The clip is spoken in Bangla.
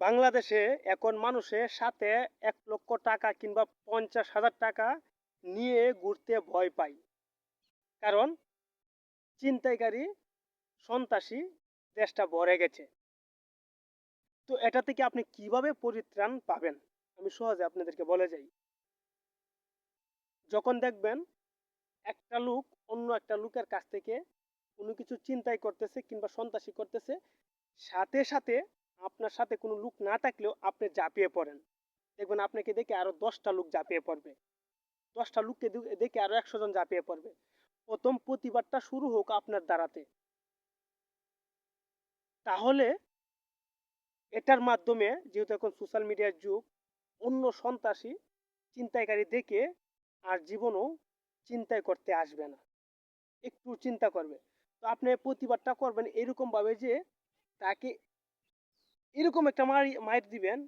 বাংলাদেশে এখন মানুষের সাথে ১,০০,০০০ কিংবা ৫০,০০০ নিয়ে ঘুরতে ভয় পায়। কারণ ছিনতাইকারী, সন্ত্রাসী দেশটা ভরে গেছে। তো এটা থেকে আপনি কিভাবে পরিত্রাণ পাবেন? আমি সহজে আপনাদেরকে বলে যাই। যখন দেখবেন একটা লোক অন্য একটা লোকের কাছ থেকে কোনো কিছু ছিনতাই করতেছে কিংবা সন্ত্রাসী করতেছে, সাথে, সাথে আপনার সাথে কোনো লোক না থাকলেও আপনি ঝাঁপিয়ে পড়েন। দেখবেন আপনাকে দেখে আরো ১০ টা লোক ঝাঁপিয়ে পড়বে। ১০ টা লোককে দেখে আরো ১০০ জন ঝাঁপিয়ে পড়বে। ১ম প্রতিবাদটা শুরু হোক আপনার দ্বারাতে। তাহলে এটার মাধ্যমে যেহেতু এখন সোশ্যাল মিডিয়ার যুগ, অন্য সন্ত্রাসী, ছিনতাইকারী দেখে আর জীবনেও ছিনতাই করতে আসবে না। একটু চিন্তা করবে। তো আপনি প্রতিবাদটা করবেন এরকমভাবে যে তাকে এরকম একটা মাইর দিবেন